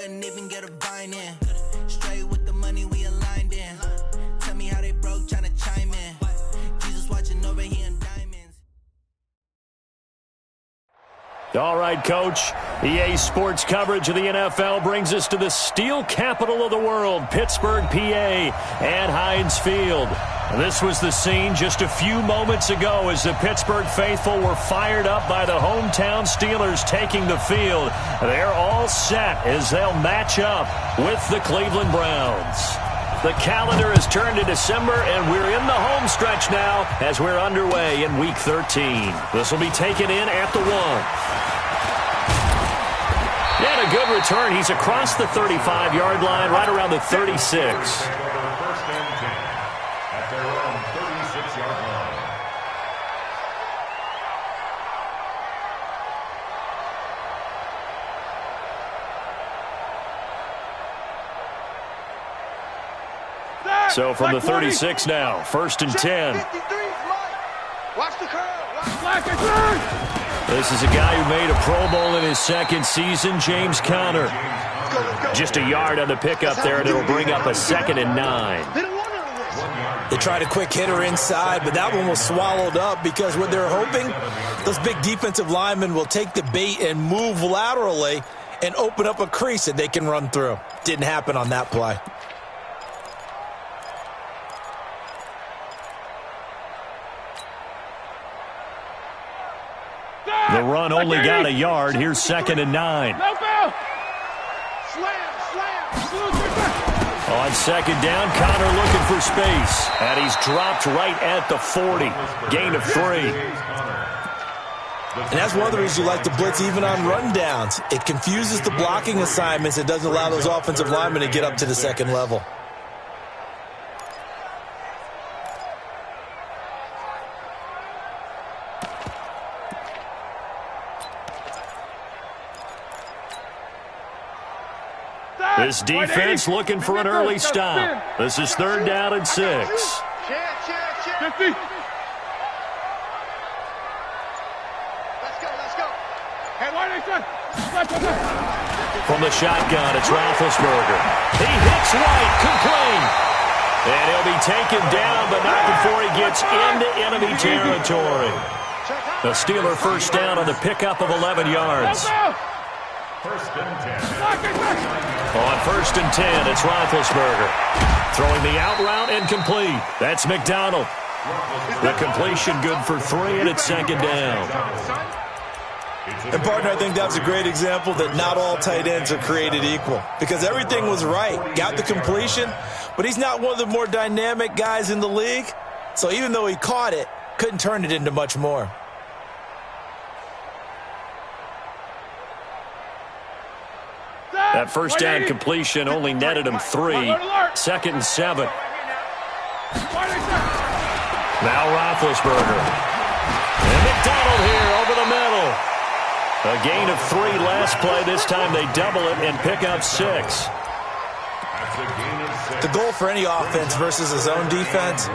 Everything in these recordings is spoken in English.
Couldn't even get a vine in. Straight with the money we aligned in. Tell me how they broke, tryna chime in. Jesus watching over here in diamonds. All right, Coach. EA Sports coverage of the NFL brings us to the steel capital of the world, Pittsburgh, PA, and Heinz Field. This was the scene just a few moments ago as the Pittsburgh faithful were fired up by the hometown Steelers taking the field. They're all set as they'll match up with the Cleveland Browns. The calendar has turned to December, and we're in the home stretch now as we're underway in Week 13. This will be taken in at the 1. And a good return. He's across the 35-yard line, right around the 36. So from the 36 now, 1st and 10. Watch the curve. This is a guy who made a Pro Bowl in his second season, James Conner. Just a yard on the pickup there, and it'll bring up a 2nd and 9. They tried a quick hitter inside, but that one was swallowed up because what they're hoping, those big defensive linemen will take the bait and move laterally and open up a crease that they can run through. Didn't happen on that play. The run only got a yard. Here's 2nd and 9. Slam. On 2nd down, Conner looking for space. And he's dropped right at the 40. Gain of 3. And that's one of the reasons you like to blitz even on rundowns. It confuses the blocking assignments. It doesn't allow those offensive linemen to get up to the second level. This defense looking for an early stop. This is 3rd down and 6. 50. Let's go. Hey, From the shotgun, it's Roethlisberger. He hits White, complete. And he'll be taken down, but not before he gets into enemy territory. The Steeler 1st down on the pickup of 11 yards. On 1st and 10, it's Roethlisberger. Throwing the out route and complete. That's McDonald. The completion good for 3, and it's 2nd down. And, partner, I think that's a great example that not all tight ends are created equal. Because everything was right. Got the completion, but he's not one of the more dynamic guys in the league. So even though he caught it, couldn't turn it into much more. That 1st down completion only netted him 3. 2nd and 7. Now Roethlisberger. And McDonald here over the middle. A gain of 3 last play. This time they double it and pick up 6. The goal for any offense versus his own defense,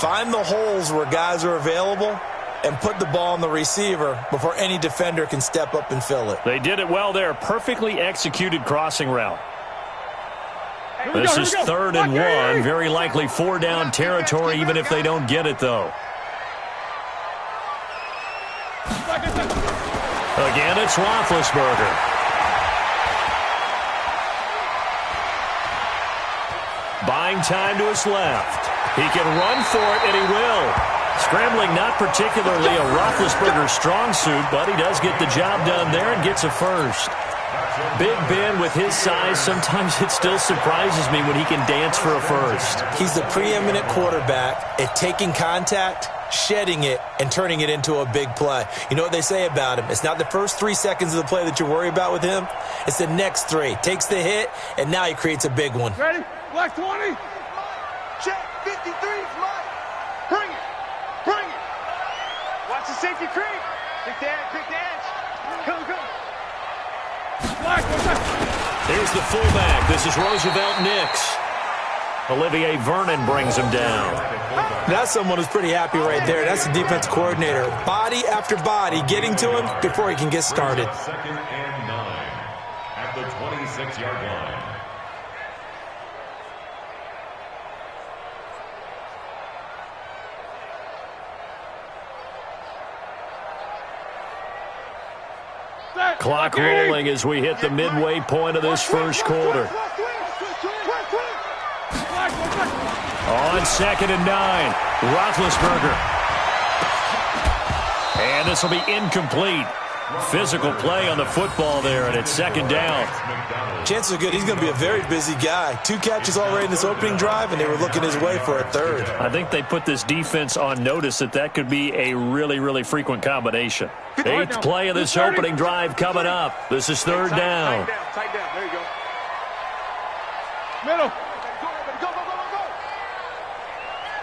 find the holes where guys are available and put the ball on the receiver before any defender can step up and fill it. They did it well there. Perfectly executed crossing route. This is 3rd and 1. Very likely 4-down territory, even if they don't get it, though. Again, it's Roethlisberger. Buying time to his left. He can run for it, and he will. Scrambling not particularly a Roethlisberger strong suit, but he does get the job done there and gets a 1st. Big Ben with his size, sometimes it still surprises me when he can dance for a 1st. He's the preeminent quarterback at taking contact, shedding it, and turning it into a big play. You know what they say about him? It's not the first 3 seconds of the play that you worry about with him. It's the next 3. Takes the hit, and now he creates a big one. Ready? Black 20. Check. 53's mine. Bring it. Watch the safety creep. Quick dance. Go. Here's the fullback. This is Roosevelt Nix. Olivier Vernon brings him down. That's someone who's pretty happy right there. That's the defense coordinator. Body after body getting to him before he can get started. the 26-yard line. Clock rolling as we hit the midway point of this first quarter. On 2nd and 9, Roethlisberger. And this will be incomplete. Physical play on the football there, and it's 2nd down. Chances are good he's going to be a very busy guy. 2 catches already in this opening drive, and they were looking his way for a 3rd. I think they put this defense on notice that could be a really, really frequent combination. 8th play of this opening drive coming up. This is 3rd down. Tight down. There you go. Middle. Go.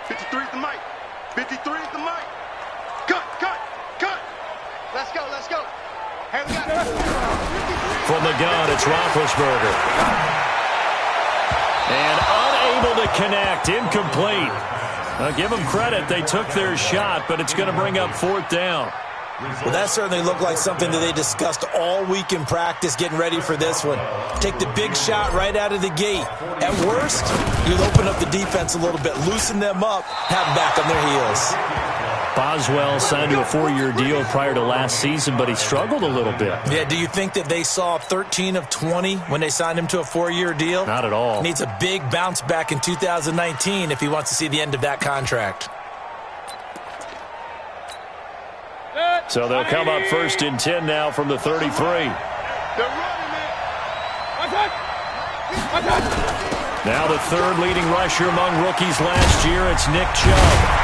53 is the mic. 53 is the mic. Cut. Let's go. From the gun, it's Roethlisberger. And unable to connect, incomplete. Now, give them credit, they took their shot, but it's going to bring up 4th down. Well, that certainly looked like something that they discussed all week in practice, getting ready for this one. Take the big shot right out of the gate. At worst, you'll open up the defense a little bit, loosen them up, have them back on their heels. Boswell signed to a 4-year deal prior to last season, but he struggled a little bit. Yeah, do you think that they saw 13 of 20 when they signed him to a 4-year deal? Not at all. Needs a big bounce back in 2019 if he wants to see the end of that contract. So they'll come up 1st and 10 now from the 33. Now the 3rd leading rusher among rookies last year, it's Nick Chubb.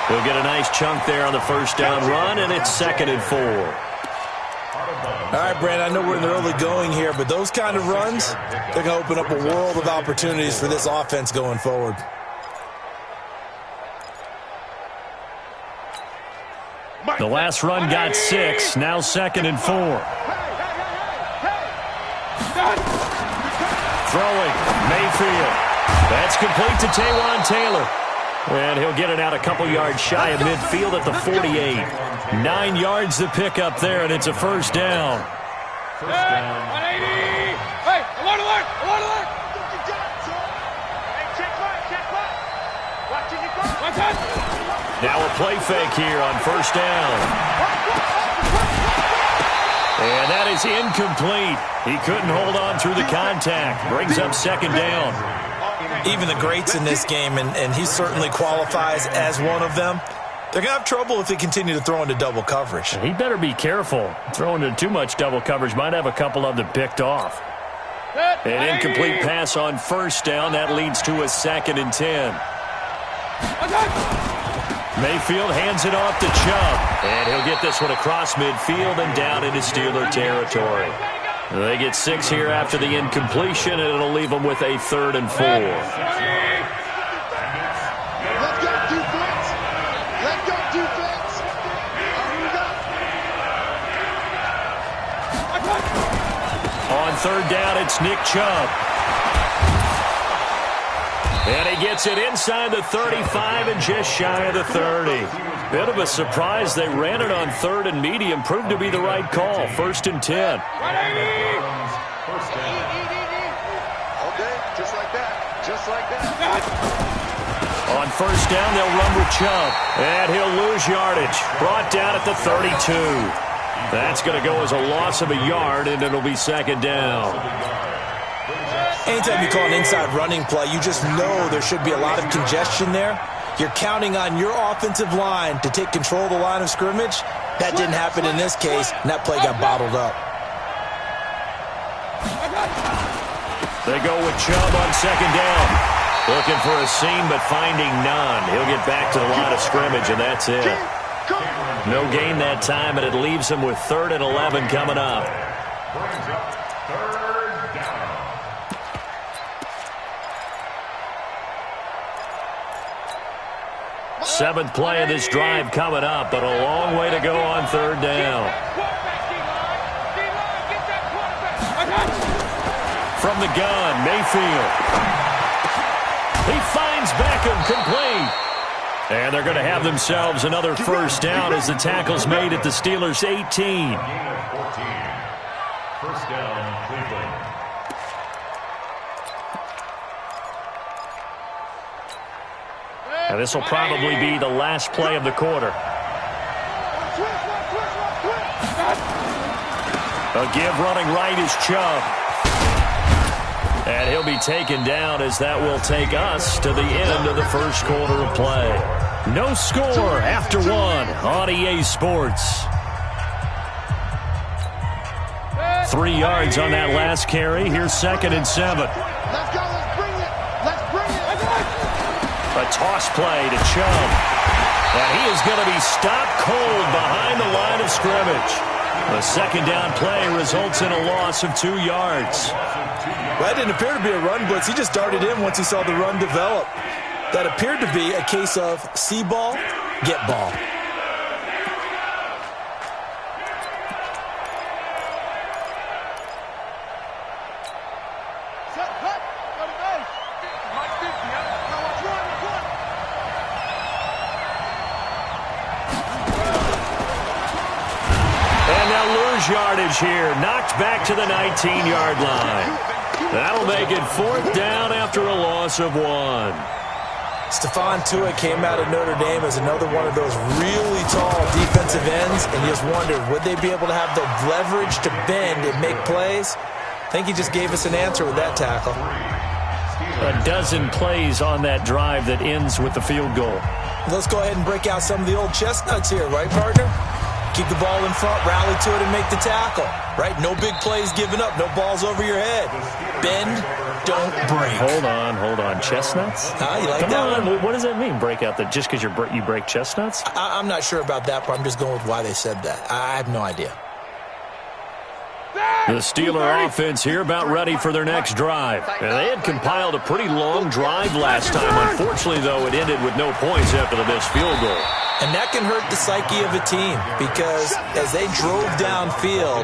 He'll get a nice chunk there on the 1st down run, and it's 2nd and 4. All right, Brandon, I know we're in the early going here, but those kind of runs, they're going to open up a world of opportunities for this offense going forward. The last run got 6, now 2nd and 4. Throwing, Mayfield. That's complete to Taywan Taylor. And he'll get it out a couple yards shy of midfield at the 48. 9 yards to pick up there, and it's a 1st down. 180. Hey, alert. Now a play fake here on 1st down. And that is incomplete. He couldn't hold on through the contact. Brings up 2nd down. Even the greats in this game, and he certainly qualifies as one of them, they're going to have trouble if they continue to throw into double coverage. He better be careful. Throwing into too much double coverage might have a couple of them picked off. An incomplete pass on 1st down. That leads to a 2nd and 10. Mayfield hands it off to Chubb. And he'll get this one across midfield and down into Steeler territory. They get 6 here after the incompletion, and it'll leave them with a 3rd and 4. Let's go, defense. On 3rd down, it's Nick Chubb. And he gets it inside the 35 and just shy of the 30. Bit of a surprise. They ran it on 3rd and medium. Proved to be the right call. 1st and 10. Okay, just like that. On 1st down, they'll run with Chubb. And he'll lose yardage. Brought down at the 32. That's going to go as a loss of a yard, and it'll be 2nd down. Anytime you call an inside running play, you just know there should be a lot of congestion there. You're counting on your offensive line to take control of the line of scrimmage. That didn't happen in this case, and that play got bottled up. They go with Chubb on 2nd down. Looking for a seam, but finding none. He'll get back to the line of scrimmage, and that's it. No gain that time, and it leaves him with 3rd and 11 coming up. 7th play of this drive coming up, but a long way to go on 3rd down. From the gun, Mayfield. He finds Beckham, complete. And they're going to have themselves another 1st down as the tackle's made at the Steelers' 18. First down, Cleveland. And this will probably be the last play of the quarter. A give running right is Chubb. And he'll be taken down as that will take us to the end of the first quarter of play. No score after one on EA Sports. 3 yards on that last carry. Here's 2nd and 7. Let's go. Let's bring it. Let's bring it. A toss play to Chubb. And he is going to be stopped cold behind the line of scrimmage. The second down play results in a loss of 2 yards. Well, that didn't appear to be a run blitz. He just darted in once he saw the run develop. That appeared to be a case of see ball, get ball. Yardage here, knocked back to the 19-yard line. That'll make it 4th down after a loss of 1. Stephon Tuitt came out of Notre Dame as another one of those really tall defensive ends, and you just wondered, would they be able to have the leverage to bend and make plays? I think he just gave us an answer with that tackle. A dozen plays on that drive that ends with the field goal. Let's go ahead and break out some of the old chestnuts here, right, partner? Keep the ball in front, rally to it, and make the tackle, right? No big plays given up, no balls over your head. Bend, don't break. Hold on. Chestnuts? You like Come that on. one? What does that mean, break out? Just because you break chestnuts? I'm not sure about that, but I'm just going with why they said that. I have no idea. The Steeler offense here about ready for their next drive. And they had compiled a pretty long drive last time. Unfortunately, though, it ended with no points after the missed field goal. And that can hurt the psyche of a team because as they drove downfield,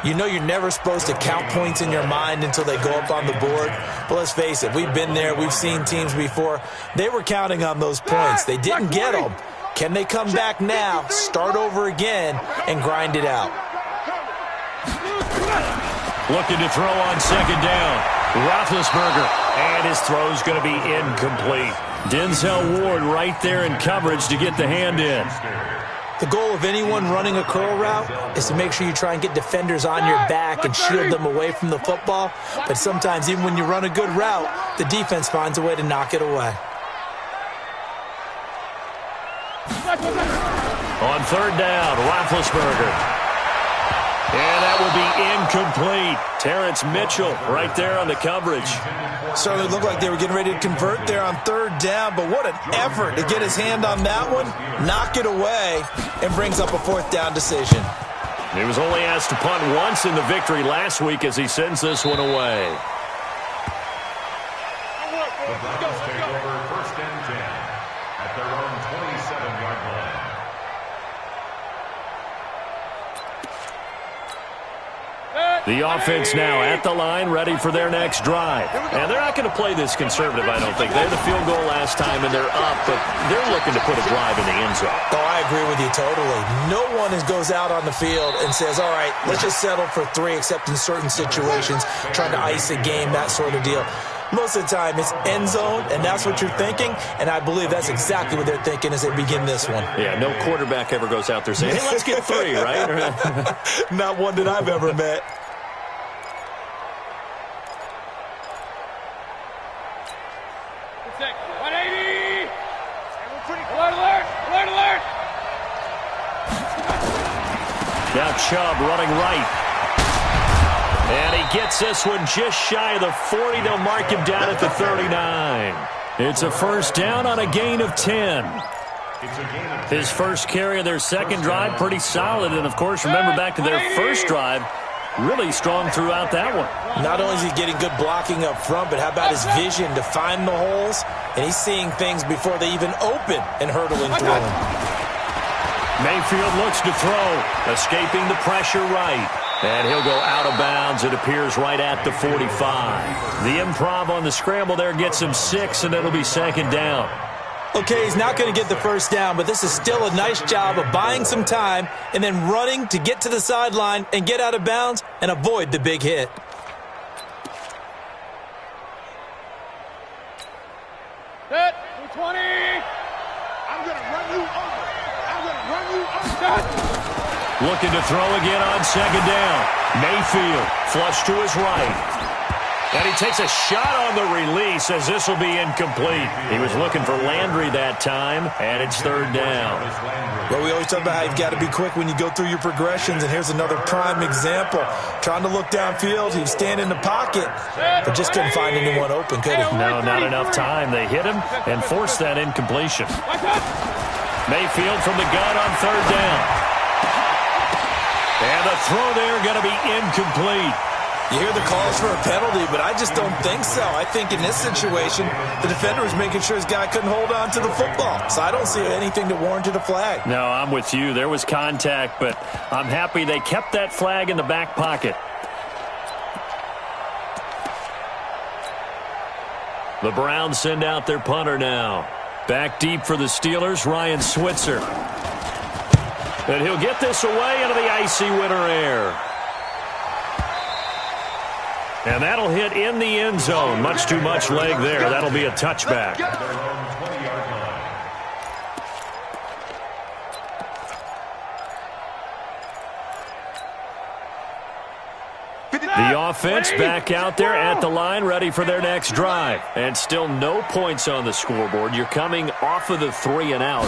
you know you're never supposed to count points in your mind until they go up on the board. But let's face it, we've been there. We've seen teams before. They were counting on those points. They didn't get them. Can they come back now, start over again, and grind it out? Looking to throw on 2nd down. Roethlisberger, and his throw's going to be incomplete. Denzel Ward right there in coverage to get the hand in. The goal of anyone running a curl route is to make sure you try and get defenders on your back and shield them away from the football. But sometimes even when you run a good route, the defense finds a way to knock it away. On 3rd down, Roethlisberger. And that will be incomplete. Terrence Mitchell right there on the coverage. Certainly looked like they were getting ready to convert there on 3rd down, but what an effort to get his hand on that one, knock it away, and brings up a 4th down decision. He was only asked to punt once in the victory last week as he sends this one away. The Browns take over 1st and 10 at their own 27-yard line. The offense now at the line, ready for their next drive. And they're not going to play this conservative, I don't think. They had the field goal last time, and they're up, but they're looking to put a drive in the end zone. Oh, I agree with you totally. No one goes out on the field and says, all right, let's just settle for 3, except in certain situations, trying to ice a game, that sort of deal. Most of the time, it's end zone, and that's what you're thinking, and I believe that's exactly what they're thinking as they begin this one. Yeah, no quarterback ever goes out there saying, hey, let's get 3, right? Not one that I've ever met. Now Chubb running right. And he gets this one just shy of the 40. They'll mark him down at the 39. It's a 1st down on a gain of 10. His first carry of their second drive, pretty solid. And, of course, remember back to their first drive, really strong throughout that one. Not only is he getting good blocking up front, but how about his vision to find the holes? And he's seeing things before they even open and hurtling through them. Mayfield looks to throw, escaping the pressure right. And he'll go out of bounds, it appears, right at the 45. The improv on the scramble there gets him 6, and it'll be 2nd down. Okay, he's not going to get the 1st down, but this is still a nice job of buying some time and then running to get to the sideline and get out of bounds and avoid the big hit. Set, 20. I'm going to run you over. I'm going to run you over. Looking to throw again on second down. Mayfield, flush to his right. And he takes a shot on the release as this will be incomplete. He was looking for Landry that time, and it's third down. Well, we always talk about how you've got to be quick when you go through your progressions, and here's another prime example. Trying to look downfield, he was standing in the pocket, but just couldn't find anyone open, could he? No, not enough time. They hit him and forced that incompletion. Mayfield from the gun on third down. And the throw there going to be incomplete. You hear the calls for a penalty, but I just don't think so. I think in this situation, the defender was making sure his guy couldn't hold on to the football. So I don't see anything that warranted a flag. No, I'm with you. There was contact, but I'm happy they kept that flag in the back pocket. The Browns send out their punter now. Back deep for the Steelers, Ryan Switzer. And he'll get this away into the icy winter air. And that'll hit in the end zone. Much too much leg there. That'll be a touchback. The offense back out there at the line, ready for their next drive. And still no points on the scoreboard. You're coming off of the 3 and out.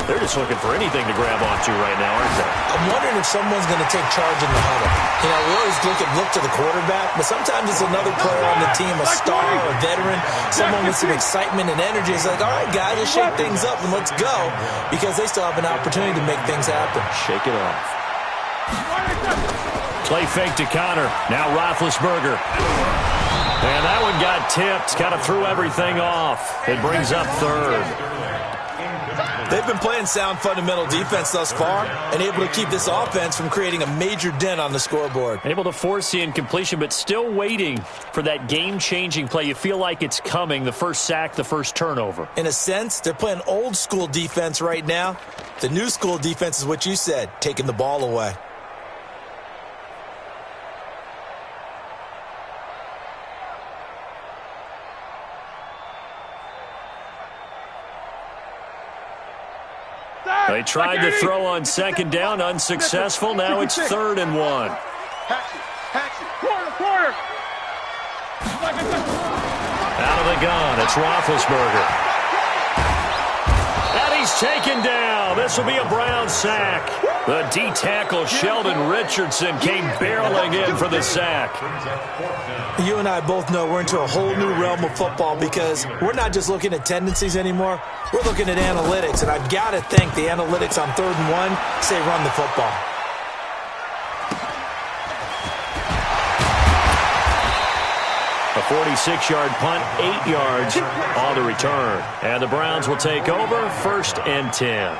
They're just looking for anything to grab onto right now, aren't they? I'm wondering if someone's going to take charge in the huddle. You know, we always look to the quarterback, but sometimes it's another player on the team, a star, a veteran, someone with some excitement and energy. It's like, all right, guys, let's shake things up and let's go, because they still have an opportunity to make things happen. Shake it off. Play fake to Connor. Now Roethlisberger. And that one got tipped. Kind of threw everything off. It brings up third. They've been playing sound fundamental defense thus far and able to keep this offense from creating a major dent on the scoreboard. Able to force the incompletion, but still waiting for that game-changing play. You feel like it's coming, the first sack, the first turnover. In a sense, they're playing old-school defense right now. The new-school defense is what you said, taking the ball away. They tried to throw on second down, unsuccessful. Now it's 3rd and 1. Quarter. Out of the gun, it's Roethlisberger. And he's taken down. This will be a Brown sack. The D-tackle Sheldon Richardson came barreling in for the sack. You and I both know we're into a whole new realm of football because we're not just looking at tendencies anymore. We're looking at analytics, and I've got to think the analytics on 3rd and 1 say run the football. A 46-yard punt, 8 yards on the return. And the Browns will take over, 1st and 10.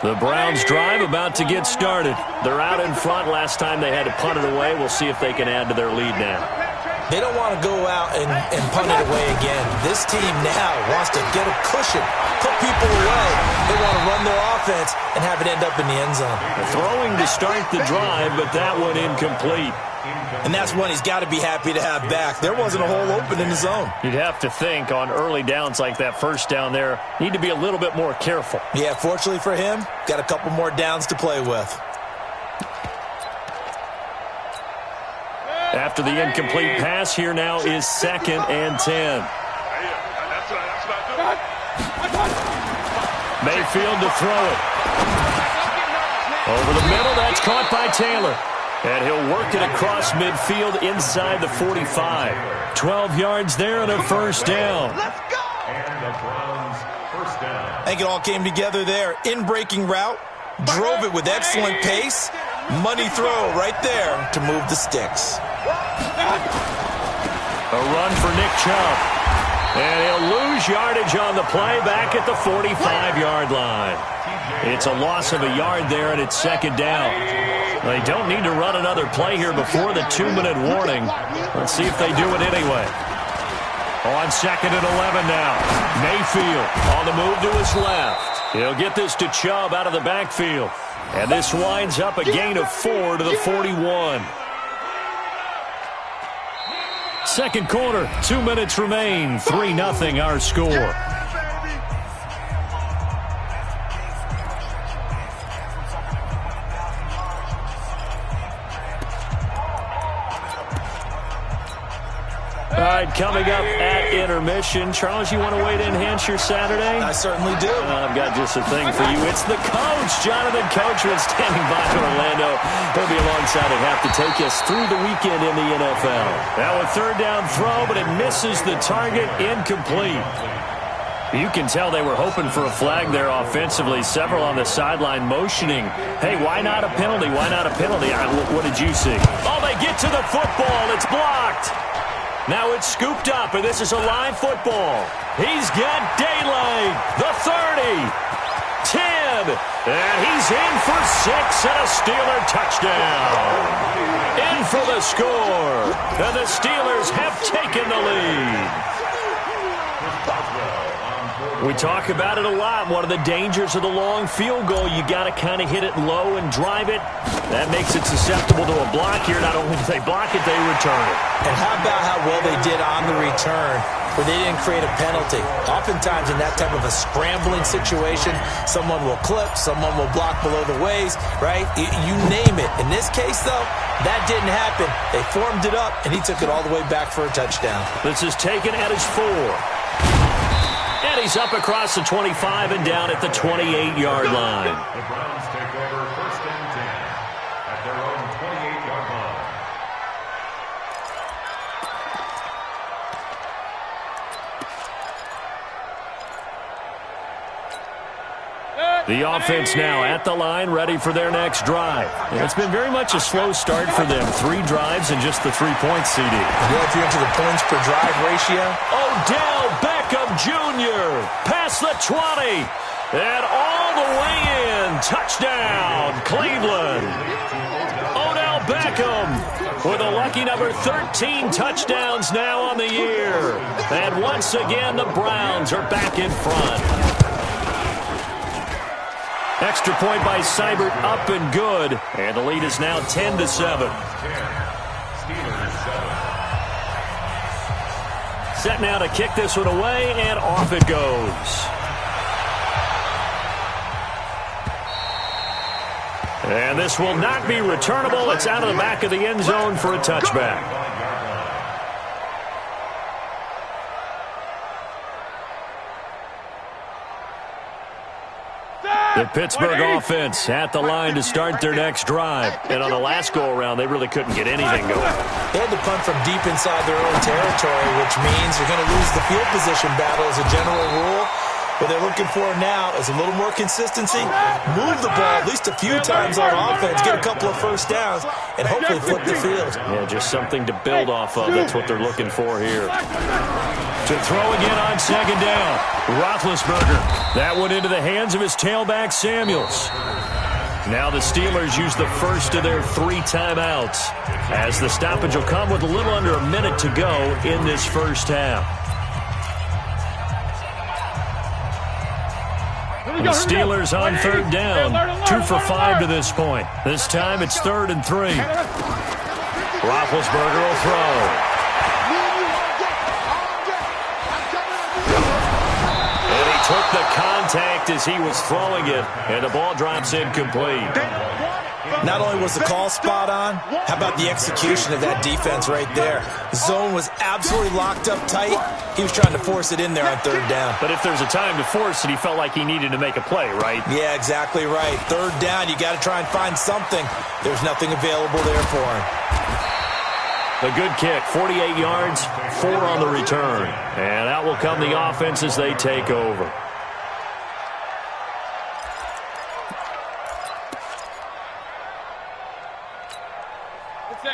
The Browns drive about to get started. They're out in front. Last time they had to punt it away. We'll see if they can add to their lead now. They don't want to go out and punt it away again. This team now wants to get a cushion, put people away. They want to run their offense and have it end up in the end zone. Throwing to start the drive, but that one incomplete. And that's one he's got to be happy to have back. There wasn't a hole open in the zone. You'd have to think on early downs like that first down there, need to be a little bit more careful. Yeah, fortunately for him, got a couple more downs to play with. After the incomplete pass, here now is 2nd and 10. Mayfield to throw it. Over the middle, that's caught by Taylor. And he'll work it across midfield inside the 45. 12 yards there and a first down. Let's go! And the Browns first down. I think it all came together there. In-breaking route, drove it with excellent pace. Money throw right there to move the sticks. A run for Nick Chubb. And he'll lose yardage on the play back at the 45-yard line. It's a loss of a yard there, and it's 2nd down. They don't need to run another play here before the 2-minute warning. Let's see if they do it anyway. On 2nd and 11 now. Mayfield on the move to his left. He'll get this to Chubb out of the backfield. And this winds up a gain of 4 to the 41. Second quarter, 2 minutes remain. 3-0 our score. All right, coming up at intermission. Charles, you want to wait to enhance your Saturday? I certainly do. I've got just a thing for you. It's the coach, Jonathan Coachman, standing by in Orlando. He'll be alongside and have to take us through the weekend in the NFL. Now a third down throw, but it misses the target, incomplete. You can tell they were hoping for a flag there offensively. Several on the sideline motioning. Hey, why not a penalty? Why not a penalty? What did you see? Oh, they get to the football. It's blocked. Now it's scooped up, and this is a live football. He's got daylight. The 30. 10. And he's in for 6 and a Steeler touchdown. In for the score. And the Steelers have taken the lead. We talk about it a lot. One of the dangers of the long field goal, you got to kind of hit it low and drive it. That makes it susceptible to a block here. Not only do they block it, they return it. And how about how well they did on the return where they didn't create a penalty? Oftentimes in that type of a scrambling situation, someone will clip, someone will block below the waist, right? You name it. In this case, though, that didn't happen. They formed it up, and he took it all the way back for a touchdown. This is taken at his 4. And he's up across the 25 and down at the 28-yard line. The Browns take over 1st and 10 at their own 28-yard line. The offense now at the line, ready for their next drive. And it's been very much a slow start for them. 3 drives and just the 3 points, CD. Yeah, if you're into the points per drive ratio. Odell Beckham Jr. past the 20. And all the way in. Touchdown, Cleveland. Odell Beckham with a lucky number 13 touchdowns now on the year. And once again, the Browns are back in front. Extra point by Seibert, up and good. And the lead is now 10-7. 10. Steelers 7. Set now to kick this one away, and off it goes. And this will not be returnable. It's out of the back of the end zone for a touchback. The Pittsburgh offense at the line to start their next drive. And on the last go-around, they really couldn't get anything going. They had to punt from deep inside their own territory, which means you're going to lose the field position battle as a general rule. What they're looking for now is a little more consistency, move the ball at least a few times on offense, get a couple of first downs, and hopefully flip the field. Yeah, just something to build off of. That's what they're looking for here. To throw again on 2nd down. Roethlisberger. That one into the hands of his tailback, Samuels. Now the Steelers use the first of their 3 timeouts, as the stoppage will come with a little under a minute to go in this first half. The Steelers on 3rd down. 2 for 5 to this point. This time it's 3rd and 3. Roethlisberger will throw. And he took the contact as he was throwing it, and the ball drops incomplete. Not only was the call spot on, how about the execution of that defense right there? The zone was absolutely locked up tight. He was trying to force it in there on 3rd down. But if there's a time to force it, he felt like he needed to make a play, right? Yeah, exactly right. 3rd down, you got to try and find something. There's nothing available there for him. A good kick, 48 yards, 4 on the return. And out will come the offense as they take over.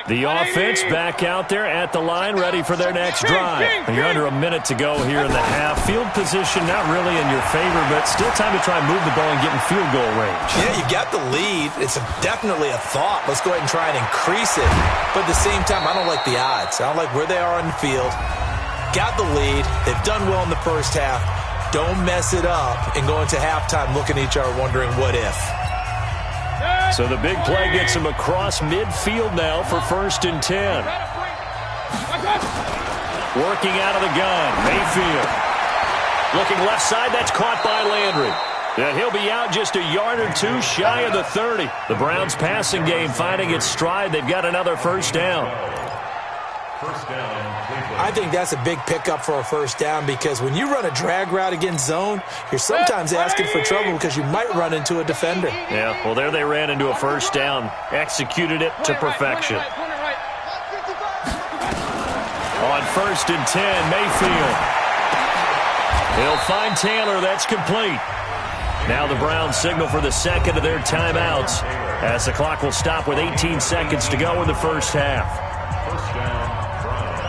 The offense back out there at the line, ready for their next drive. You're under a minute to go here in the half. Field position not really in your favor, but still time to try and move the ball and get in field goal range. Yeah, you got the lead. It's definitely a thought. Let's go ahead and try and increase it. But at the same time, I don't like the odds. I don't like where they are on the field. got the lead. They've done well in the first half. Don't mess it up and go into halftime looking at each other wondering what if. So the big play gets him across midfield now for 1st and 10. Working out of the gun, Mayfield. Looking left side, that's caught by Landry. And he'll be out just a yard or two shy of the 30. The Browns passing game finding its stride. They've got another first down. First down, Cleveland. I think that's a big pickup for a first down because when you run a drag route against zone, you're sometimes asking for trouble because you might run into a defender. Yeah, well, there they ran into a first down. Executed it to perfection. On 1st and 10, Mayfield. He'll find Taylor. That's complete. Now the Browns signal for the second of their timeouts as the clock will stop with 18 seconds to go in the first half. First down, Browns.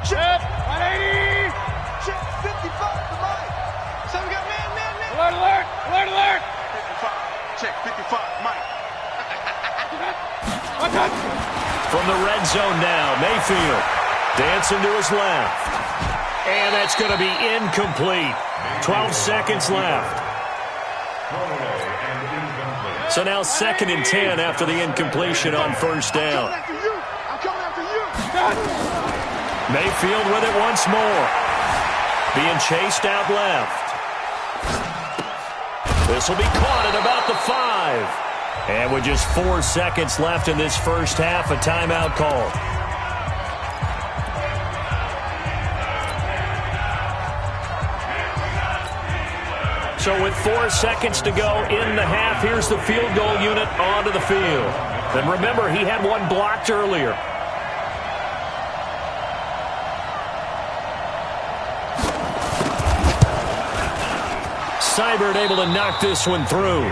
Chip, 180. Chip, 55 to Mike. So we got man. Alert. 55. Check, 55, Mike. From the red zone now, Mayfield dancing to his left. And that's going to be incomplete. 12 seconds left. So now 2nd and 10 after the incompletion on first down. I'm coming after you. Mayfield with it once more. Being chased out left. This will be caught at about the 5. And with just 4 seconds left in this first half, a timeout call. So with 4 seconds to go in the half, here's the field goal unit onto the field. And remember, he had one blocked earlier. Seibert able to knock this one through.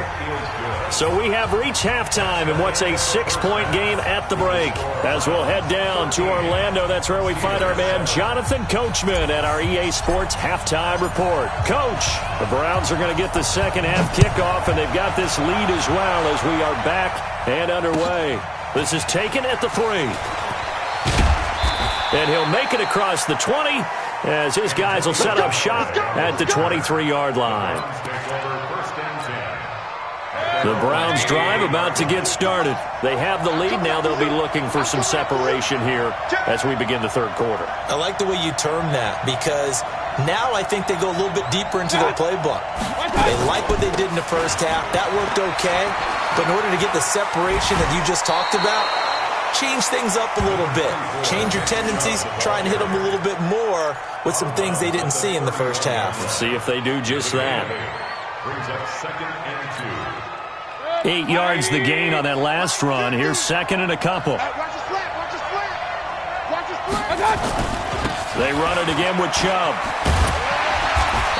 So we have reached halftime in what's a 6-point game at the break. As we'll head down to Orlando, that's where we find our man Jonathan Coachman at our EA Sports Halftime Report. Coach, the Browns are going to get the second half kickoff, and they've got this lead as well as we are back and underway. This is taken at the 3. And he'll make it across the 20 as his guys will set up shop at the 23-yard line. The Browns drive about to get started. They have the lead. Now they'll be looking for some separation here as we begin the third quarter. I like the way you term that because now I think they go a little bit deeper into their playbook. They like what they did in the first half. That worked okay. But in order to get the separation that you just talked about, change things up a little bit. Change your tendencies. Try and hit them a little bit more with some things they didn't see in the first half. Let's see if they do just that. Brings up 2nd and 2. 8 yards the gain on that last run. Here's 2nd and a couple. Watch his flat. Watch his flat. They run it again with Chubb.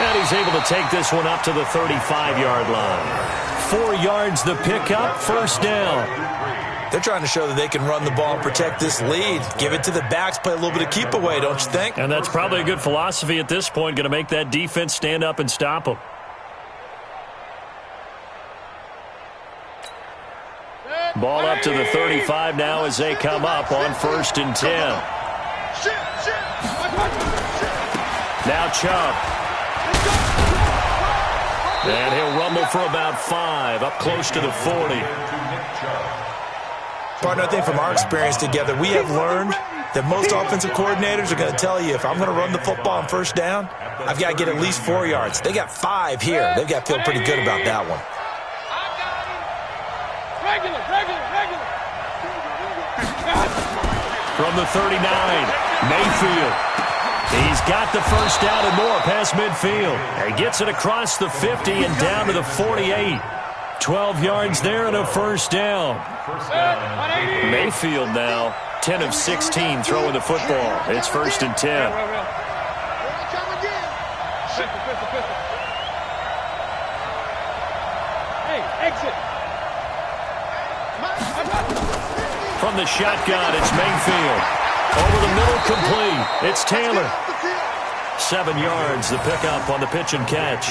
And he's able to take this one up to the 35-yard line. 4 yards the pickup, first down. They're trying to show that they can run the ball and protect this lead. Give it to the backs, play a little bit of keep away, don't you think? And that's probably a good philosophy at this point, going to make that defense stand up and stop them. Ball up to the 35 now as they come up on 1st and 10. Now Chubb. And he'll rumble for about 5, up close to the 40. Partner, I think from our experience together, we have learned that most offensive coordinators are going to tell you, if I'm going to run the football on first down, I've got to get at least 4 yards. They got 5 here. They've got to feel pretty good about that one. Regular. From the 39, Mayfield. He's got the first down and more past midfield. He gets it across the 50 and down to the 48. 12 yards there and a first down. Mayfield now 10 of 16 throwing the football. It's 1st and 10. Hey, exit. From the shotgun, it's Mayfield. Over the middle, complete. It's Taylor. 7 yards, the pickup on the pitch and catch.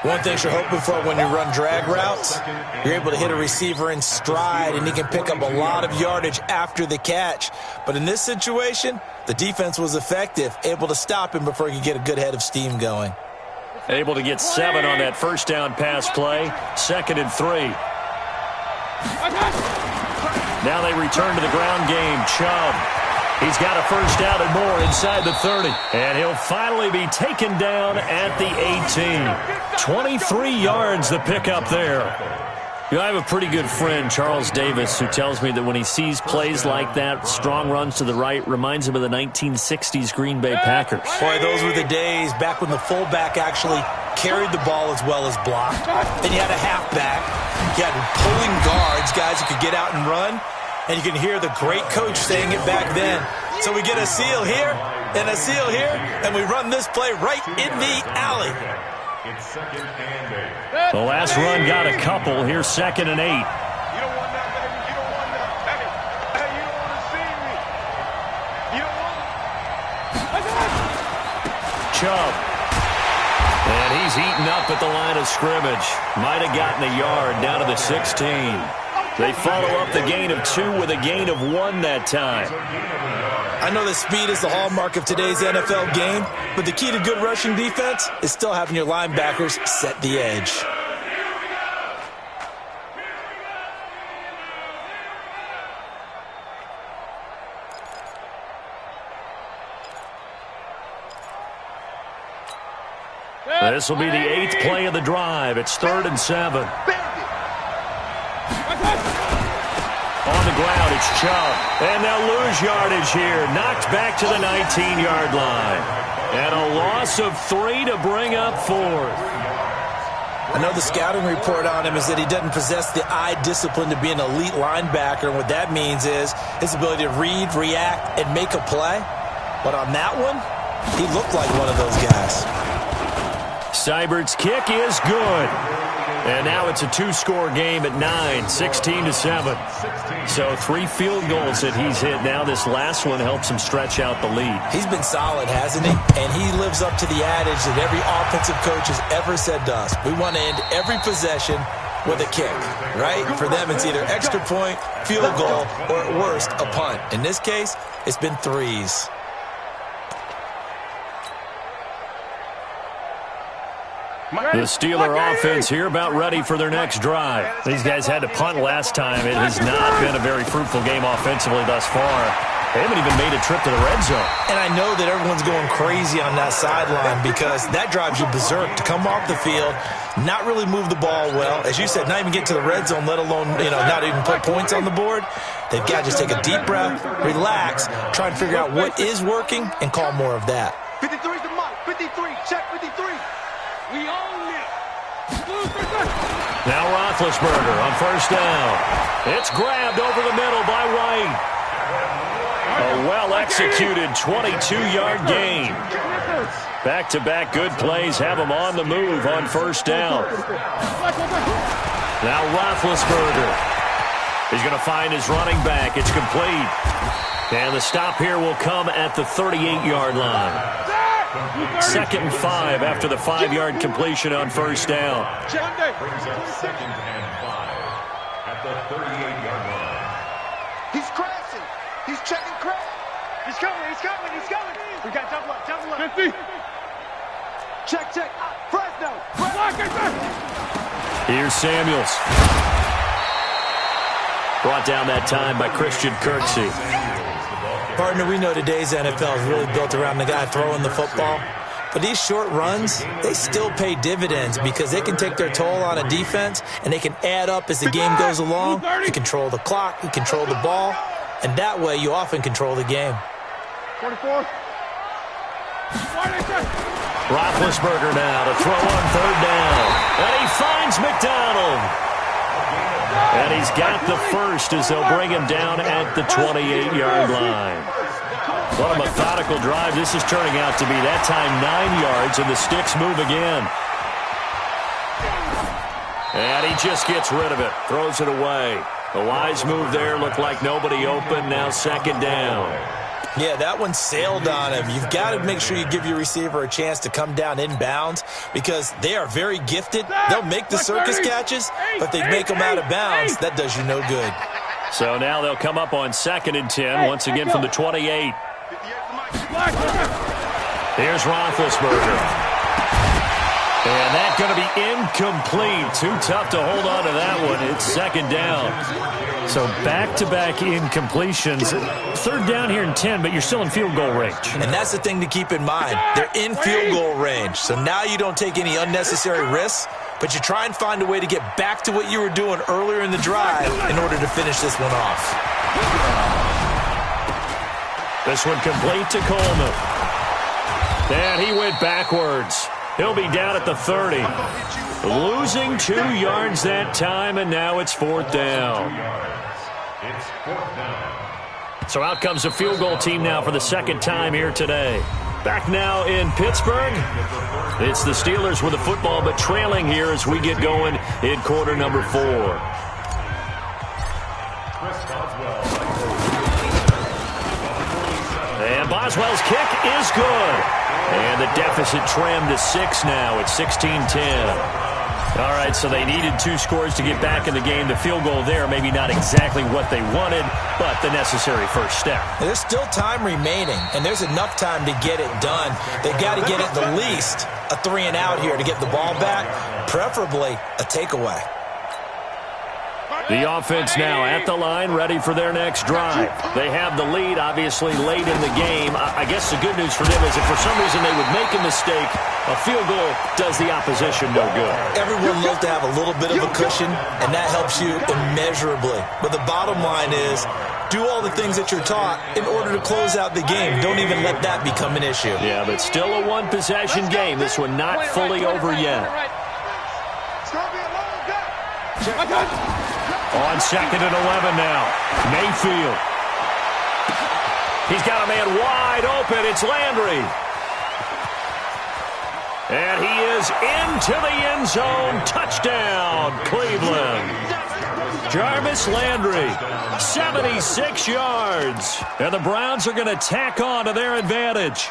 One thing you're hoping for when you run drag routes, you're able to hit a receiver in stride, and he can pick up a lot of yardage after the catch. But in this situation, the defense was effective, able to stop him before he could get a good head of steam going. Able to get 7 on that first down pass play. 2nd and 3. Now they return to the ground game. Chubb. He's got a first down and more inside the 30. And he'll finally be taken down at the 18. 23 yards the pickup there. You know, I have a pretty good friend, Charles Davis, who tells me that when he sees plays like that, strong runs to the right, reminds him of the 1960s Green Bay Packers. Boy, those were the days back when the fullback actually carried the ball as well as blocked. Then you had a halfback. You had pulling guards, guys who could get out and run. And you can hear the great coach saying it back then. So we get a seal here and a seal here, and we run this play right in the alley. It's 2nd and 8. The last run got a couple. Here's 2nd and 8. You don't want that, baby. You don't want that. Hey, you don't want to see me. You don't want Chubb. And he's eaten up at the line of scrimmage. Might have gotten a yard down to the 16. They follow up the gain of 2 with a gain of 1 that time. I know that speed is the hallmark of today's NFL game, but the key to good rushing defense is still having your linebackers set the edge. This will be the 8th play of the drive. It's 3rd and 7. On the ground, it's Chubb. And they'll lose yardage here. Knocked back to the 19-yard line. And a loss of 3 to bring up 4th. I know the scouting report on him is that he doesn't possess the eye discipline to be an elite linebacker. And what that means is his ability to read, react, and make a play. But on that one, he looked like one of those guys. Seibert's kick is good. And now it's a 2-score game at 9, 16-7. So 3 field goals that he's hit. Now this last one helps him stretch out the lead. He's been solid, hasn't he? And he lives up to the adage that every offensive coach has ever said to us. We want to end every possession with a kick, right? For them, it's either extra point, field goal, or at worst, a punt. In this case, it's been 3s. The Steeler offense here about ready for their next drive. These guys had to punt last time. It has not been a very fruitful game offensively thus far. They haven't even made a trip to the red zone. And I know that everyone's going crazy on that sideline because that drives you berserk to come off the field, not really move the ball well. As you said, not even get to the red zone, let alone, not even put points on the board. They've got to just take a deep breath, relax, try and figure out what is working, and call more of that. 53's the mark. 53. Check 53. We own it. Now Roethlisberger on first down. It's grabbed over the middle by White. A well-executed 22-yard gain. Back-to-back good plays have him on the move on first down. Now Roethlisberger. He's going to find his running back. It's complete. And the stop here will come at the 38-yard line. 2nd and 5 after the 5-yard completion on first down. Brings up 2nd and 5 at the 38-yard line. He's crashing. He's checking crash. He's coming. We got double up. 50. Check. Fresno. Here's Samuels. Brought down that time by Christian Kirksey. Partner, we know today's NFL is really built around the guy throwing the football. But these short runs, they still pay dividends because they can take their toll on a defense and they can add up as the game goes along. You control the clock, you control the ball, and that way you often control the game. 44. Roethlisberger now to throw on third down. And he finds McDonald. And he's got the first as they'll bring him down at the 28-yard line. What a methodical drive this is turning out to be. That time 9 yards, and the sticks move again. And he just gets rid of it, throws it away. A wise move there, looked like nobody open, now 2nd down. Yeah, that one sailed on him. You've got to make sure you give your receiver a chance to come down inbounds because they are very gifted. They'll make the circus catches, but if they make them out of bounds, that does you no good. So now they'll come up on 2nd and 10, once again from the 28. Here's Roethlisberger. And that's going to be incomplete. Too tough to hold on to that one. It's 2nd down. So back-to-back incompletions. 3rd down here and 10, but you're still in field goal range. And that's the thing to keep in mind. They're in field goal range. So now you don't take any unnecessary risks, but you try and find a way to get back to what you were doing earlier in the drive in order to finish this one off. This one complete to Coleman. And he went backwards. He'll be down at the 30. Losing 2 yards that time, and now it's 4th down. It's 4th down. So out comes the field goal team now for the 2nd time here today. Back now in Pittsburgh. It's the Steelers with the football, but trailing here as we get going in quarter number 4. And Boswell's kick is good. And the deficit trimmed to 6 now. It's 16-10. All right, so they needed 2 scores to get back in the game. The field goal there, maybe not exactly what they wanted, but the necessary first step. There's still time remaining, and there's enough time to get it done. They've got to get at the least a 3-and-out here to get the ball back, preferably a takeaway. The offense now at the line, ready for their next drive. They have the lead, obviously, late in the game. I guess the good news for them is if for some reason they would make a mistake, a field goal does the opposition no good. Everyone loves to have a little bit of a cushion, and that helps you immeasurably. But the bottom line is, do all the things that you're taught in order to close out the game. Don't even let that become an issue. Yeah, but still a one-possession game. This one not fully over yet. It's going to be a long day. On 2nd and 11 now. Mayfield. He's got a man wide open. It's Landry. And he is into the end zone. Touchdown, Cleveland. Jarvis Landry, 76 yards. And the Browns are going to tack on to their advantage.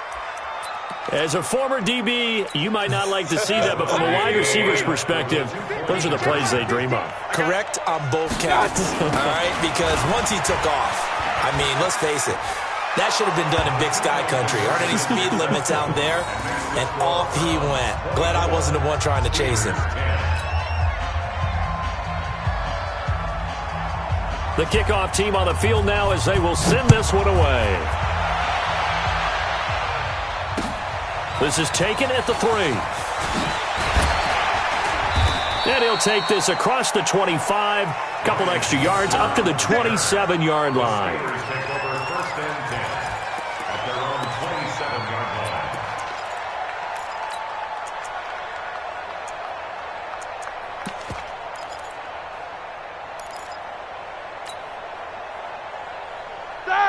As a former DB, you might not like to see that, but from a wide receiver's perspective, those are the plays they dream of. Correct on both counts, all right? Because once he took off, I mean, let's face it, that should have been done in Big Sky Country. Aren't any speed limits out there? And off he went. Glad I wasn't the one trying to chase him. The kickoff team on the field now as they will send this one away. This is taken at the 3. And he'll take this across the 25. Couple extra yards up to the 27-yard line. Take over 1st and 10 at their own 27-yard line.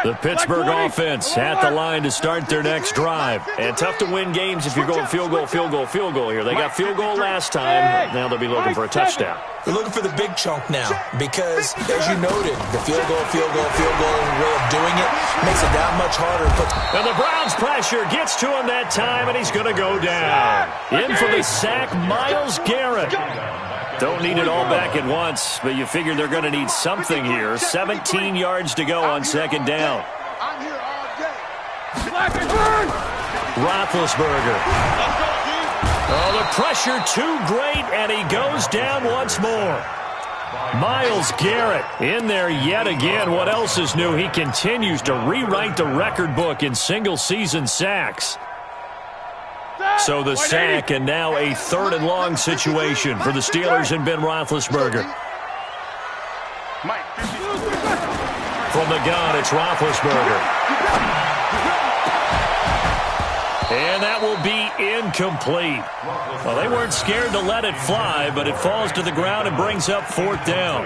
The Pittsburgh offense at the line to start their next drive. And tough to win games if you're going field goal, field goal, field goal here. They got field goal last time. Now they'll be looking for a touchdown. They're looking for the big chunk now because, as you noted, the field goal way of doing it makes it that much harder. And the Browns pressure gets to him that time, and he's going to go down. In for the sack, Myles Garrett. Don't need it all back at once, but you figure they're going to need something here. 17 yards to go on 2nd down. I'm here all day. Roethlisberger. Oh, the pressure too great, and he goes down once more. Myles Garrett in there yet again. What else is new? He continues to rewrite the record book in single-season sacks. So the sack, and now a 3rd and long situation for the Steelers and Ben Roethlisberger. From the gun, it's Roethlisberger. And that will be incomplete. Well, they weren't scared to let it fly, but it falls to the ground and brings up 4th down.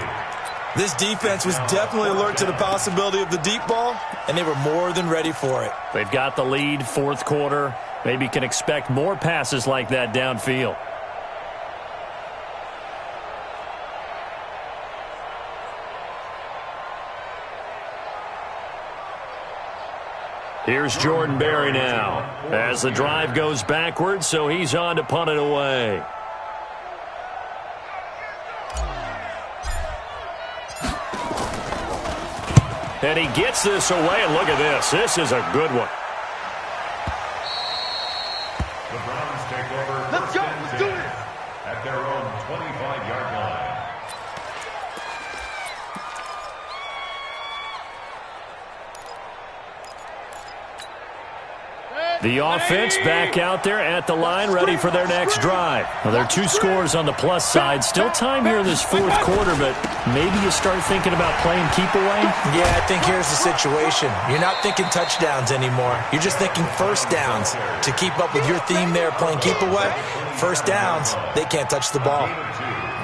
This defense was definitely alert to the possibility of the deep ball, and they were more than ready for it. They've got the lead, 4th quarter. Maybe can expect more passes like that downfield. Here's Jordan Berry now as the drive goes backwards, so he's on to punt it away. And he gets this away, and look at this. This is a good one. The Browns take over. Let's go. Let's do it. At their own 25-yard line. The offense back out there at the line, ready for their next drive. Well, there are 2 scores on the plus side. Still time here in this 4th quarter, but maybe you start thinking about playing keep away? Yeah, I think here's the situation. You're not thinking touchdowns anymore. You're just thinking first downs. To keep up with your theme there, playing keep away, first downs, they can't touch the ball.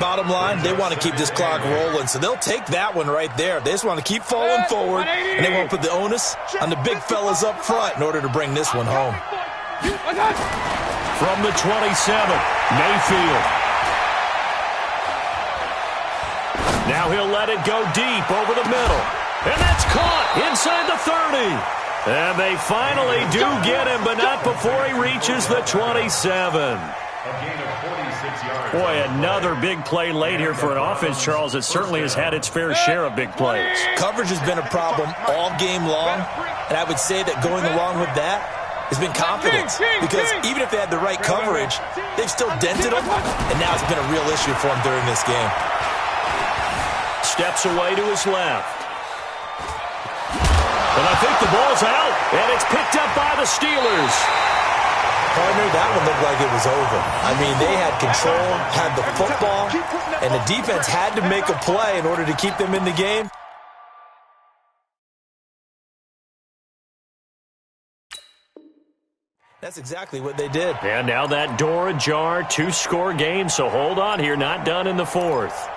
Bottom line, they want to keep this clock rolling, so they'll take that one right there. They just want to keep falling forward, and they won't put the onus on the big fellas up front in order to bring this one home. From the 27, Mayfield. Now he'll let it go deep over the middle. And that's caught inside the 30. And they finally do get him, but not before he reaches the 27. Boy, another big play late here for an offense, Charles, that certainly has had its fair share of big plays. Coverage has been a problem all game long, and I would say that going along with that has been confidence. Because even if they had the right coverage, they've still dented them, and now it's been a real issue for them during this game. Steps away to his left. And I think the ball's out, and it's picked up by the Steelers. Partner, that one looked like it was over. I mean, they had control, had the football, and the defense had to make a play in order to keep them in the game. That's exactly what they did. And now that door ajar, 2-score game, so hold on here, not done in the 4th.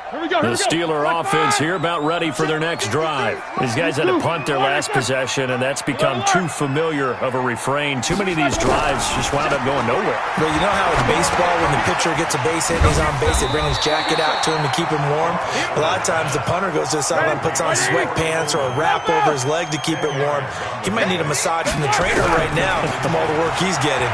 The Steeler offense here about ready for their next drive. These guys had to punt their last possession, and that's become too familiar of a refrain. Too many of these drives just wound up going nowhere. But you know how in baseball, when the pitcher gets a base hit and he's on base, they bring his jacket out to him to keep him warm? A lot of times the punter goes to the sideline, puts on sweatpants or a wrap over his leg to keep it warm. He might need a massage from the trainer right now from all the work he's getting.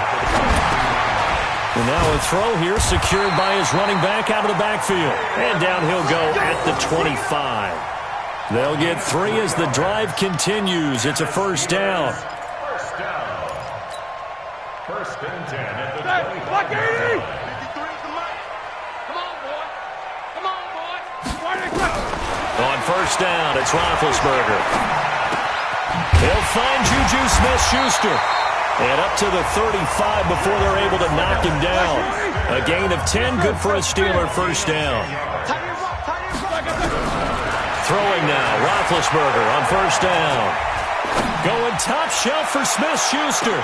And now a throw here secured by his running back out of the backfield. And down he'll go at the 25. They'll get 3 as the drive continues. It's a first down. First down. First and 10 at the 25. Come on, boy. Come on, boy. On first down, it's Roethlisberger. He'll find Juju Smith-Schuster. And up to the 35 before they're able to knock him down. A gain of 10, good for a Steeler first down. Throwing now, Roethlisberger on first down. Going top shelf for Smith-Schuster.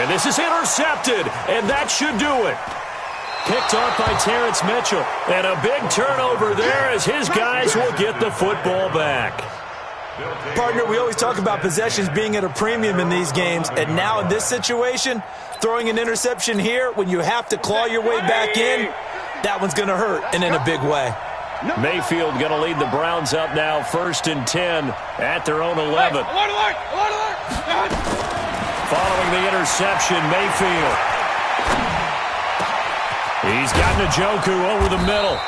And this is intercepted, and that should do it. Picked off by Terrence Mitchell. And a big turnover there as his guys will get the football back. Partner, we always talk about possessions being at a premium in these games, and now in this situation, throwing an interception here when you have to claw your way back in, that one's going to hurt, and in a big way. Mayfield going to lead the Browns up now, 1st and 10 at their own 11. Following the interception, Mayfield. He's got Njoku over the middle.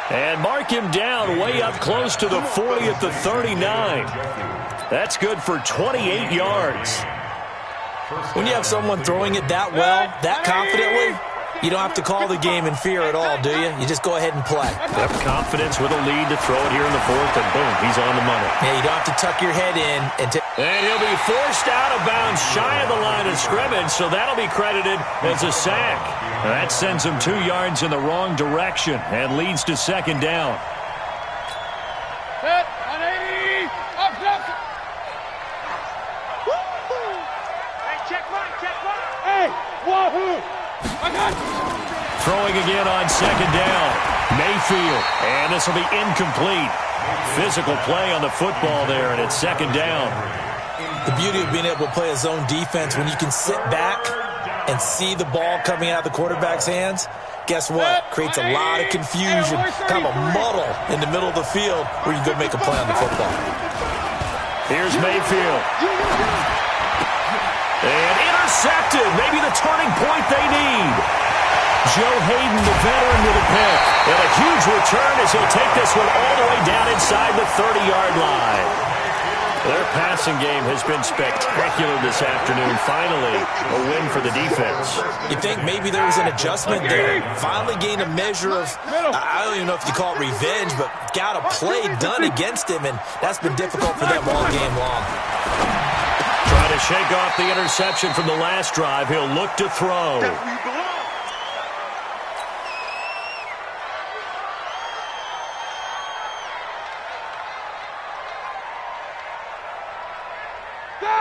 And mark him down way up close to the 40 at the 39. That's good for 28 yards. When you have someone throwing it that well, that confidently, you don't have to call the game in fear at all, do you? You just go ahead and play. Yep, confidence with a lead to throw it here in the 4th, and boom, he's on the money. Yeah, you don't have to tuck your head in. And he'll be forced out of bounds shy of the line of scrimmage, so that'll be credited as a sack. That sends him 2 yards in the wrong direction and leads to 2nd down. Set, 180, up. Hey, check right. Hey, wahoo! I got you. Throwing again on 2nd down. Mayfield, and this will be incomplete. Physical play on the football there, and it's 2nd down. The beauty of being able to play a zone defense when you can sit back and see the ball coming out of the quarterback's hands, guess what? Creates a lot of confusion, kind of a muddle in the middle of the field where you can go make a play on the football. Here's Mayfield. And intercepted. Maybe the turning point they need. Joe Hayden, the veteran, with a pick. And a huge return as he'll take this one all the way down inside the 30-yard line. Their passing game has been spectacular this afternoon. Finally, a win for the defense. You think maybe there was an adjustment there? Finally gained a measure of, I don't even know if you call it revenge, but got a play done against him, and that's been difficult for them all game long. Trying to shake off the interception from the last drive. He'll look to throw.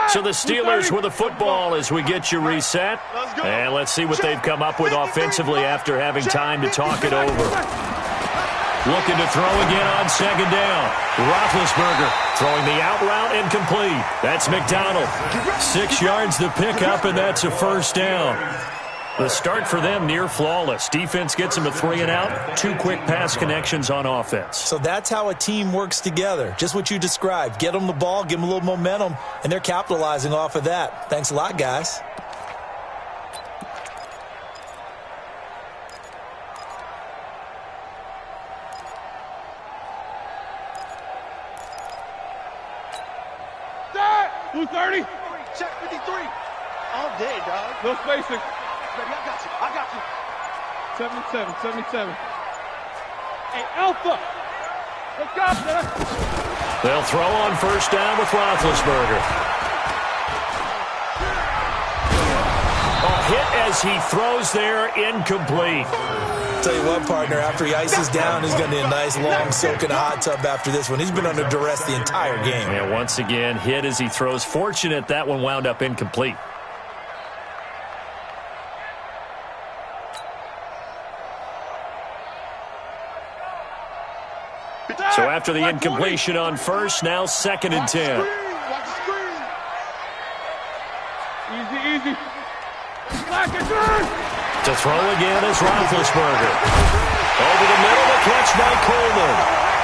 So the Steelers with the football as we get you reset. And let's see what they've come up with offensively after having time to talk it over. Looking to throw again on second down. Roethlisberger throwing the out route incomplete. That's McDonald. 6 yards to pick up, and that's a first down. The start for them near flawless. Defense gets them a 3 and out. 2 quick pass connections on offense. So that's how a team works together. Just what you described. Get them the ball, give them a little momentum, and they're capitalizing off of that. Thanks a lot, guys. Who's 30? Check 53. All day, dog. No spacing. Baby, I got you. 77. Hey, Alpha. Let's go, man. They'll throw on first down with Roethlisberger. A hit as he throws there, incomplete. Tell you what, partner, after he ices down, he's going to need a nice long soak in a hot tub after this one. He's been under duress the entire game. And once again, hit as he throws. Fortunate that one wound up incomplete. So after the incompletion on first, now 2nd and 10. Easy. To throw again is Roethlisberger. Over the middle, the catch by Coleman.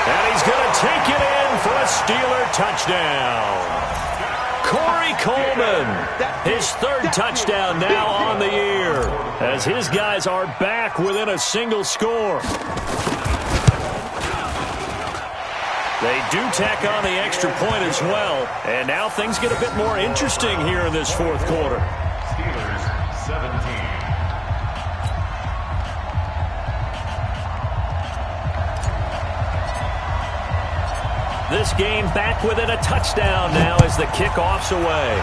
And he's going to take it in for a Steeler touchdown. Corey Coleman, his 3rd touchdown now on the year, as his guys are back within a single score. They do tack on the extra point as well, and now things get a bit more interesting here in this 4th quarter. Steelers 17. This game back within a touchdown now as the kickoff's away.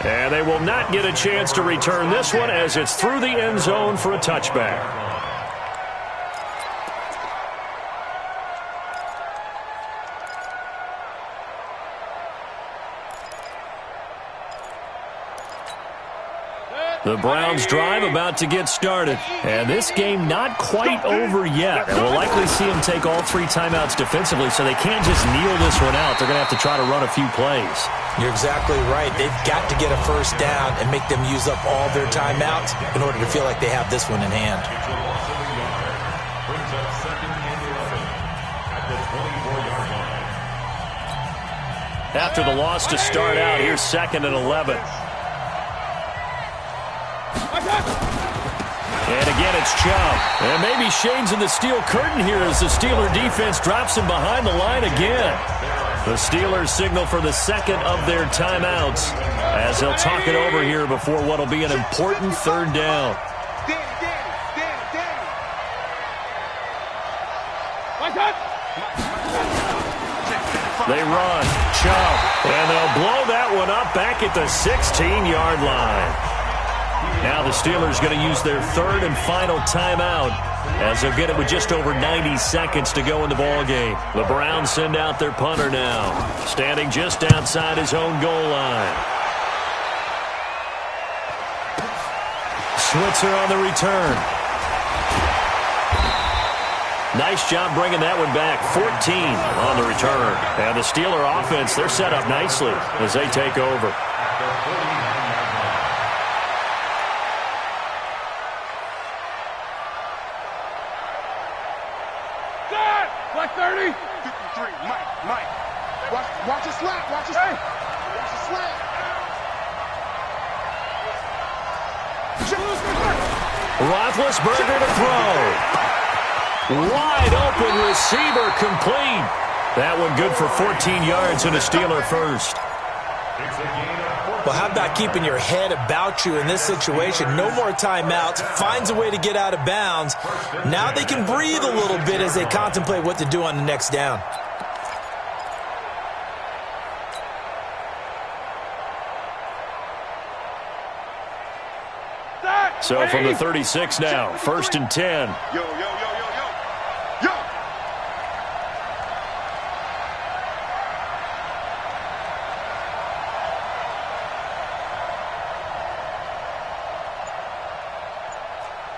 And they will not get a chance to return this one as it's through the end zone for a touchback. The Browns' drive about to get started. And this game not quite over yet. And we'll likely see them take all 3 timeouts defensively, so they can't just kneel this one out. They're going to have to try to run a few plays. You're exactly right. They've got to get a first down and make them use up all their timeouts in order to feel like they have this one in hand. Brings up 2nd and 11 at the 24-yard line. After the loss to start out, here's 2nd and 11. And again, it's Chubb. And maybe Shane's in the steel curtain here as the Steeler defense drops him behind the line again. The Steelers signal for the 2nd of their timeouts as they'll talk it over here before what will be an important 3rd down. They run. Chubb. And they'll blow that one up back at the 16-yard line. Now the Steelers going to use their 3rd and final timeout as they'll get it with just over 90 seconds to go in the ballgame. The Browns send out their punter now, standing just outside his own goal line. Switzer on the return. Nice job bringing that one back. 14 on the return. And the Steeler offense, they're set up nicely as they take over. Black 30. Mike. Watch your slap. Watch your slap. Roethlisberger to throw. Wide open receiver complete. That one good for 14 yards and a Steeler first. Well, how about keeping your head about you in this situation? No more timeouts. Finds a way to get out of bounds. Now they can breathe a little bit as they contemplate what to do on the next down. So from the 36 now, 1st and 10. Yo.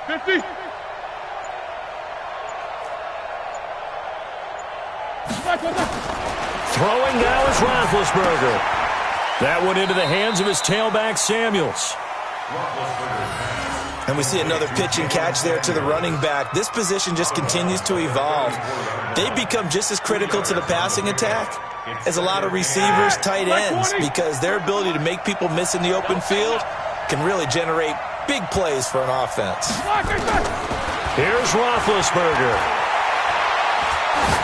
50. Throwing now is Roethlisberger. That one into the hands of his tailback, Samuels. And we see another pitch and catch there to the running back. This position just continues to evolve. They become just as critical to the passing attack as a lot of receivers, tight ends, because their ability to make people miss in the open field can really generate big plays for an offense. Here's Roethlisberger.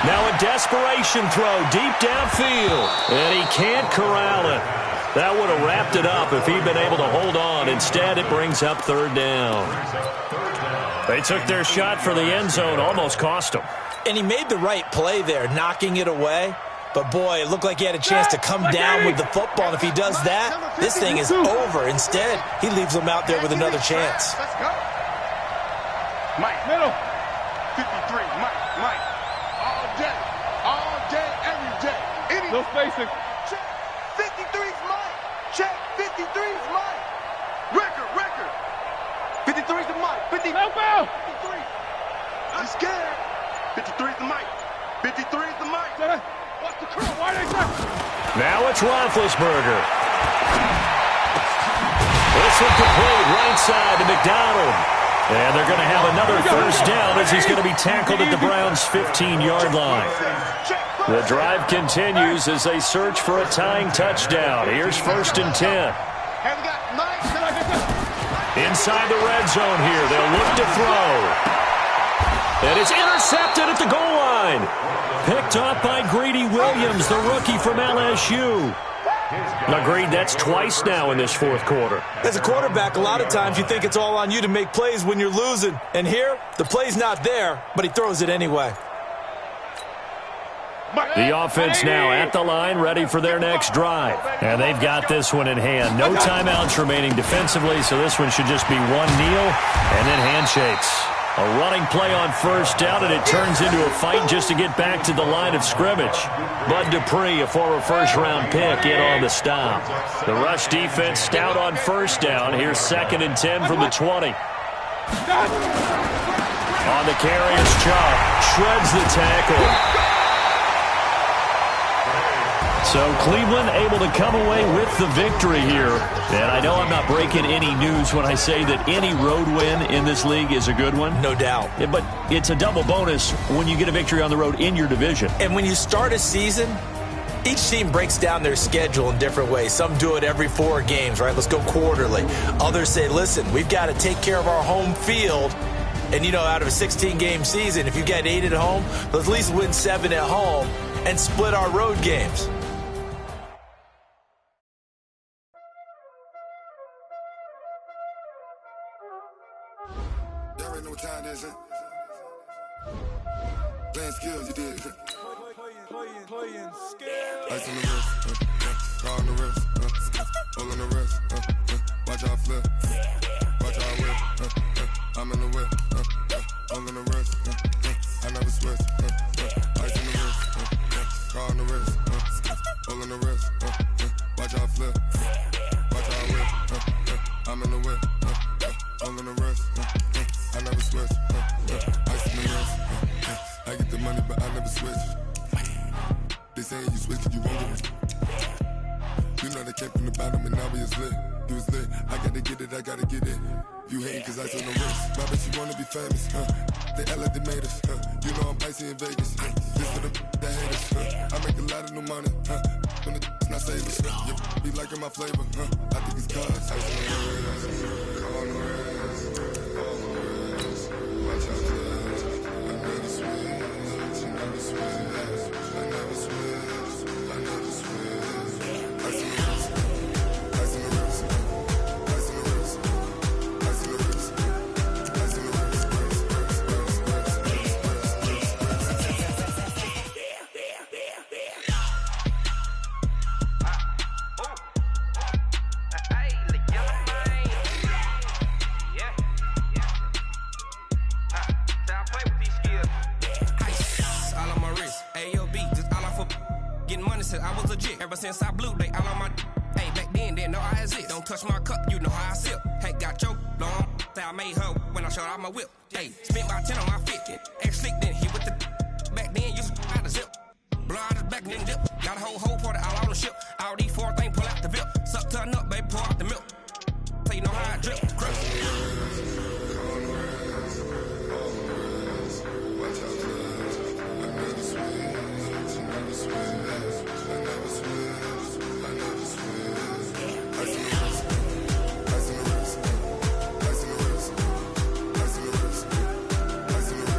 Now a desperation throw deep downfield, and he can't corral it. That would have wrapped it up if he'd been able to hold on. Instead, it brings up 3rd down. They took their shot for the end zone, almost cost him. And he made the right play there, knocking it away. But, boy, it looked like he had a chance to come down with the football. And if he does that, this thing is over. Instead, he leaves them out there with another chance. Let's go. Mike. Middle. 53. Mike. All day, every day. No spacing. Check. 53's Mike. Check. 53's Mike. Record. 53's the Mike. 53. Help out. 53. I'm scared. 53's the Mike. 53's the Mike. What's the curl? Why they say? Now it's Roethlisberger. This one complete right side to McDonald. And they're going to have another 1st down as he's going to be tackled at the Browns' 15-yard line. The drive continues as they search for a tying touchdown. Here's 1st and 10. Inside the red zone here. They'll look to throw. And it's intercepted at the goal line. Picked off by Greedy Williams, the rookie from LSU. Agreed, that's twice now in this 4th quarter. As a quarterback, a lot of times you think it's all on you to make plays when you're losing. And here, the play's not there, but he throws it anyway. The offense now at the line, ready for their next drive. And they've got this one in hand. No timeouts remaining defensively, so this one should just be one kneel and then handshakes. A running play on 1st down, and it turns into a fight just to get back to the line of scrimmage. Bud Dupree, a former 1st-round pick, in on the stop. The rush defense stout on 1st down. Here's 2nd and 10 from the 20. On the carry is Chubb. Shreds the tackle. So Cleveland able to come away with the victory here. And I know I'm not breaking any news when I say that any road win in this league is a good one. No doubt. Yeah, but it's a double bonus when you get a victory on the road in your division. And when you start a season, each team breaks down their schedule in different ways. Some do it every 4 games, right? Let's go quarterly. Others say, listen, we've got to take care of our home field. And, you know, out of a 16-game season, if you get 8 at home, let's at least win 7 at home and split our road games. Y'all already know what time it is, huh? Playing skills, you did. Playing skills. Ice on the wrist, car on the wrist, hole on the wrist, watch out flip, watch out whip, I'm in the whip, hole on the wrist, I never switch, ice on the wrist, car on the wrist, hole on the wrist, watch out flip, watch out whip, I'm in the whip, hole on the wrist, I never switch, ice on the wrist, I get the money but I never switch. They say you switch cause you won't get it. You know they came from the bottom and now we is lit. You was lit, I gotta get it, I gotta get it. You hating cause I on the wrist. My bitch, you wanna be famous, they act like they made us. You know I'm icy in Vegas. This for the that hate us. I make a lot of new money. When the not save us. You be liking my flavor. I think it's cause ice on the wrist, on the wrist, on the wrist. Watch out, cuz I never switch, I never switch, I never switch, I never switch. Ice on the wrist, ice on the wrist, ice on the wrist, ice on the wrist, ice on the wrist. I was legit ever since I blew they all on my hey back then didn't know I exist. Don't touch my cup, you know how I sip. Hey, got choked long. Say I made her when I showed out my whip. Hey, spent about 10 on my 50. X slick then hit with the back then used to out the zip. Blow out his back and then dip. Got a whole party all on the ship. All these 4 things pull out the VIP. Suck turn up, baby, pour out the milk. So you know how I drip. Crush. Watch out, I never switch, I never switch. I never switch, I never switch. Ice in the wrist, ice in the wrist, ice in the wrist, ice in the wrist, ice in the wrist.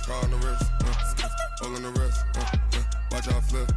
All on the wrist, all on the wrist. Watch out, flip.